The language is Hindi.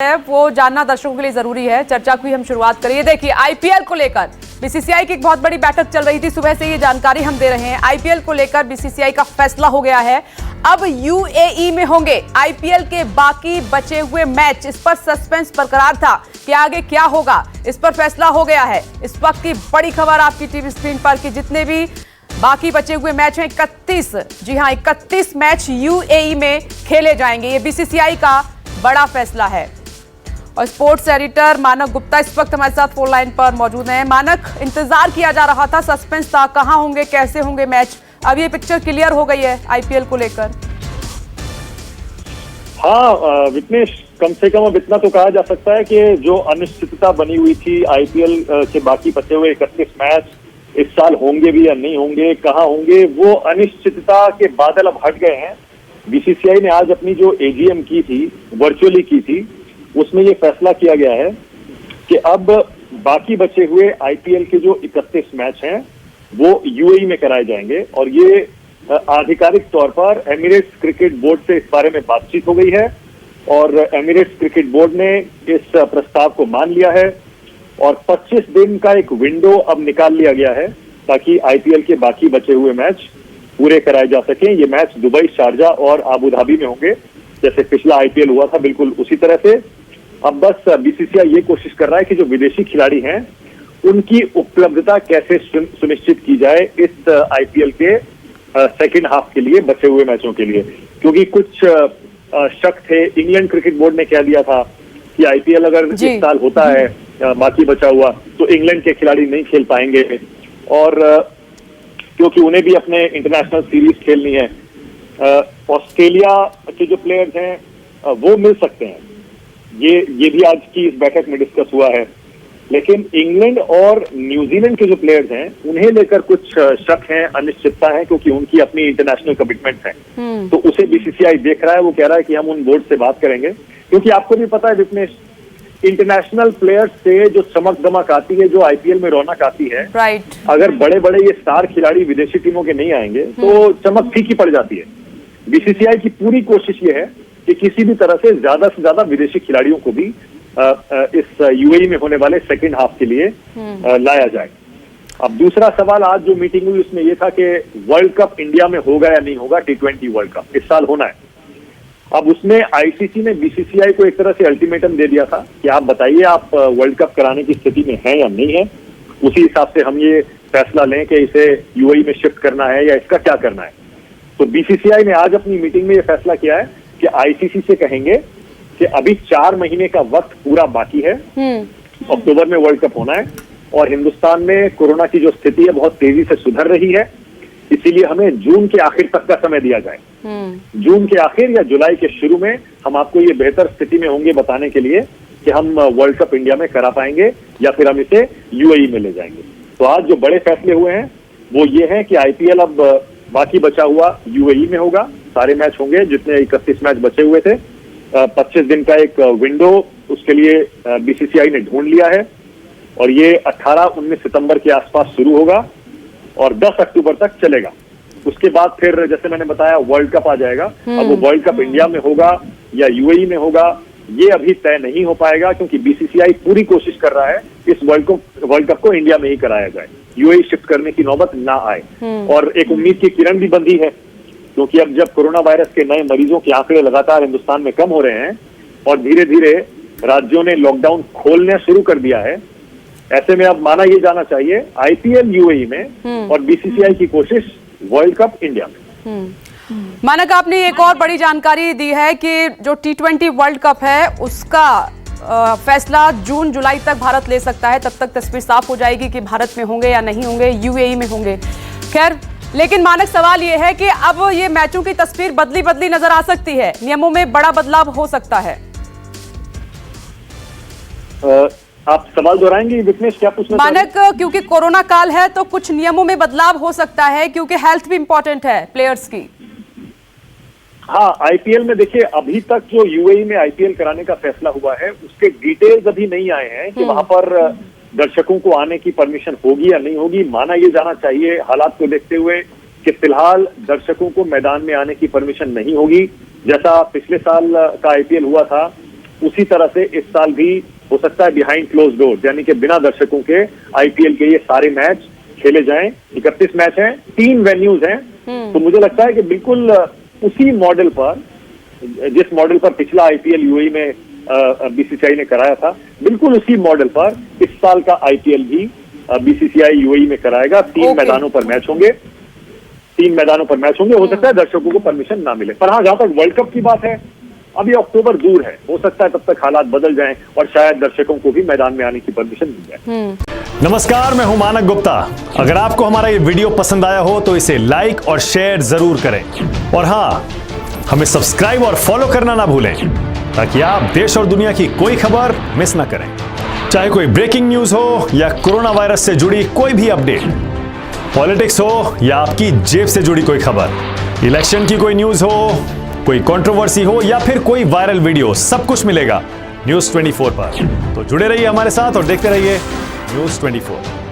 है वो जानना दर्शकों के लिए जरूरी है। चर्चा की हम शुरुआत करिए। देखिए, आईपीएल को लेकर बीसीसीआई की एक बहुत बड़ी बैठक चल रही थी। सुबह से ये जानकारी हम दे रहे हैं। आईपीएल को लेकर बीसीसीआई का फैसला हो गया है। अब यूएई में होंगे आईपीएल के बाकी बचे हुए मैच। इस पर सस्पेंस बरकरार था कि आगे क्या होगा, इस पर फैसला हो गया है। इस वक्त की बड़ी खबर आपकी टीवी स्क्रीन पर कि जितने भी बाकी बचे हुए मैच हैं 31, जी हां 31 मैच यूएई में खेले जाएंगे। ये बीसीसीआई का बड़ा फैसला है। और स्पोर्ट्स एडिटर मानक गुप्ता इस वक्त हमारे साथ फोन लाइन पर मौजूद हैं। मानक, इंतजार किया जा रहा था, सस्पेंस था, कहां होंगे, कैसे होंगे मैच, अब ये पिक्चर क्लियर हो गई है आईपीएल को लेकर। हाँ विघ्नेश, कम से कम अब इतना तो कहा जा सकता है कि जो अनिश्चितता बनी हुई थी आईपीएल के बाकी बचे हुए 31 मैच इस साल होंगे भी या नहीं होंगे, कहाँ होंगे, वो अनिश्चितता के बादल अब हट गए हैं। बीसीसीआई ने आज अपनी जो एजीएम की थी, वर्चुअली की थी, उसमें ये फैसला किया गया है कि अब बाकी बचे हुए आईपीएल के जो 31 मैच हैं वो यूएई में कराए जाएंगे। और ये आधिकारिक तौर पर एमिरेट्स क्रिकेट बोर्ड से इस बारे में बातचीत हो गई है और एमिरेट्स क्रिकेट बोर्ड ने इस प्रस्ताव को मान लिया है और 25 दिन का एक विंडो अब निकाल लिया गया है ताकि आईपीएल के बाकी बचे हुए मैच पूरे कराए जा सकें। ये मैच दुबई, शारजा और आबू धाबी में होंगे, जैसे पिछला आईपीएल हुआ था, बिल्कुल उसी तरह से। अब बस बीसीसीआई ये कोशिश कर रहा है कि जो विदेशी खिलाड़ी हैं उनकी उपलब्धता कैसे सुनिश्चित की जाए इस आईपीएल के सेकेंड हाफ के लिए, बचे हुए मैचों के लिए। क्योंकि कुछ शक थे, इंग्लैंड क्रिकेट बोर्ड ने कह दिया था कि आईपीएल अगर इस साल होता है बाकी बचा हुआ तो इंग्लैंड के खिलाड़ी नहीं खेल पाएंगे और क्योंकि उन्हें भी अपने इंटरनेशनल सीरीज खेलनी है। ऑस्ट्रेलिया के जो प्लेयर्स हैं वो मिल सकते हैं, ये भी आज की इस बैठक में डिस्कस हुआ है। लेकिन इंग्लैंड और न्यूजीलैंड के जो प्लेयर्स हैं उन्हें लेकर कुछ शक है, अनिश्चितता है, क्योंकि उनकी अपनी इंटरनेशनल कमिटमेंट है। तो उसे बीसीसीआई देख रहा है। वो कह रहा है कि हम उन बोर्ड से बात करेंगे, क्योंकि आपको भी पता है विघ्नेश, इंटरनेशनल प्लेयर्स से जो चमक दमक आती है, जो आईपीएल में रौनक आती है, राइट, अगर बड़े बड़े ये स्टार खिलाड़ी विदेशी टीमों के नहीं आएंगे तो चमक फीकी पड़ जाती है। बीसीसीआई की पूरी कोशिश ये है कि किसी भी तरह से ज्यादा विदेशी खिलाड़ियों को भी इस यूएई में होने वाले सेकेंड हाफ के लिए लाया जाए। अब दूसरा सवाल, आज जो मीटिंग हुई उसमें यह था कि वर्ल्ड कप इंडिया में होगा या नहीं होगा। T20 वर्ल्ड कप इस साल होना है। अब उसमें आईसीसी ने बीसीसीआई को एक तरह से अल्टीमेटम दे दिया था कि आप बताइए आप वर्ल्ड कप कराने की स्थिति में हैं या नहीं है, उसी हिसाब से हम ये फैसला लें कि इसे यूएई में शिफ्ट करना है या इसका क्या करना है। तो बीसीसीआई ने आज अपनी मीटिंग में यह फैसला किया है कि आईसीसी से कहेंगे कि अभी 4 महीने का वक्त पूरा बाकी है, अक्टूबर में वर्ल्ड कप होना है और हिंदुस्तान में कोरोना की जो स्थिति है बहुत तेजी से सुधर रही है, इसीलिए हमें जून के आखिर तक का समय दिया जाए। जून के आखिर या जुलाई के शुरू में हम आपको ये बेहतर स्थिति में होंगे बताने के लिए कि हम वर्ल्ड कप इंडिया में करा पाएंगे या फिर हम इसे यूएई में ले जाएंगे। तो आज जो बड़े फैसले हुए हैं वो ये है कि आईपीएल अब बाकी बचा हुआ यूएई में होगा। सारे मैच होंगे, जितने 31 मैच बचे हुए थे। 25 दिन का एक विंडो उसके लिए बीसीसीआई ने ढूंढ लिया है और ये 18-19 सितंबर के आसपास शुरू होगा और 10 अक्टूबर तक चलेगा। उसके बाद फिर जैसे मैंने बताया वर्ल्ड कप आ जाएगा। अब वो वर्ल्ड कप इंडिया में होगा या यूएई में होगा ये अभी तय नहीं हो पाएगा, क्योंकि बीसीसीआई पूरी कोशिश कर रहा है इस वर्ल्ड कप को इंडिया में ही कराया जाए, यूएई शिफ्ट करने की नौबत ना आए। और एक उम्मीद की किरण भी बंधी है, क्योंकि अब जब कोरोना वायरस के नए मरीजों के आंकड़े लगातार हिंदुस्तान में कम हो रहे हैं और धीरे धीरे राज्यों ने लॉकडाउन खोलना शुरू कर दिया है, ऐसे में अब माना यह जाना चाहिए आईपीएल यूएई में और बीसीसीआई की कोशिश वर्ल्ड कप इंडिया में। मानक, आपने एक और बड़ी जानकारी दी है कि जो T20 वर्ल्ड कप है उसका फैसला जून जुलाई तक भारत ले सकता है। तब तक तस्वीर साफ हो जाएगी कि भारत में होंगे या नहीं होंगे, यूएई में होंगे। खैर, लेकिन मानक सवाल यह है कि अब ये मैचों की तस्वीर बदली नजर आ सकती है, नियमों में बड़ा बदलाव हो सकता है। आप सवाल दोहराएंगे विघ्नेश, क्या पूछना मानक? क्योंकि कोरोना काल है तो कुछ नियमों में बदलाव हो सकता है, क्योंकि हेल्थ भी इंपॉर्टेंट है प्लेयर्स की। हाँ, आईपीएल में देखिए, अभी तक जो यूएई में आईपीएल कराने का फैसला हुआ है उसके डिटेल्स अभी नहीं आए हैं कि वहां पर दर्शकों को आने की परमिशन होगी या नहीं होगी। माना यह जाना चाहिए हालात को देखते हुए कि फिलहाल दर्शकों को मैदान में आने की परमिशन नहीं होगी। जैसा पिछले साल का आईपीएल हुआ था उसी तरह से इस साल भी हो सकता है बिहाइंड क्लोज डोर, यानी कि बिना दर्शकों के आईपीएल के ये सारे मैच खेले जाएं। 31 मैच हैं, 3 वेन्यूज हैं। तो मुझे लगता है कि बिल्कुल उसी मॉडल पर, जिस मॉडल पर पिछला आईपीएल यूएई में बीसीसीआई ने कराया था, बिल्कुल उसी मॉडल पर इस साल का आईपीएल भी बीसीसीआई यूएई में कराएगा। 3 मैदानों पर मैच होंगे, 3 मैदानों पर मैच होंगे। हो सकता है दर्शकों को परमिशन ना मिले, पर हाँ, जहां तक वर्ल्ड कप की बात है, अभी अक्टूबर दूर है, हो सकता है तब तक हालात बदल जाएं और शायद दर्शकों को भी मैदान में आने की परमिशन मिल जाए। नमस्कार, मैं हूं मानक गुप्ता। अगर आपको हमारा ये वीडियो पसंद आया हो तो इसे लाइक और शेयर जरूर करें, और हाँ, हमें सब्सक्राइब और फॉलो करना ना भूलें ताकि आप देश और दुनिया की कोई खबर मिस ना करें। चाहे कोई ब्रेकिंग न्यूज हो या कोरोना वायरस से जुड़ी कोई भी अपडेट, पॉलिटिक्स हो या आपकी जेब से जुड़ी कोई खबर, इलेक्शन की कोई न्यूज हो, कोई कंट्रोवर्सी हो या फिर कोई वायरल वीडियो, सब कुछ मिलेगा न्यूज़ 24 पर। तो जुड़े रहिए हमारे साथ और देखते रहिए न्यूज़ 24।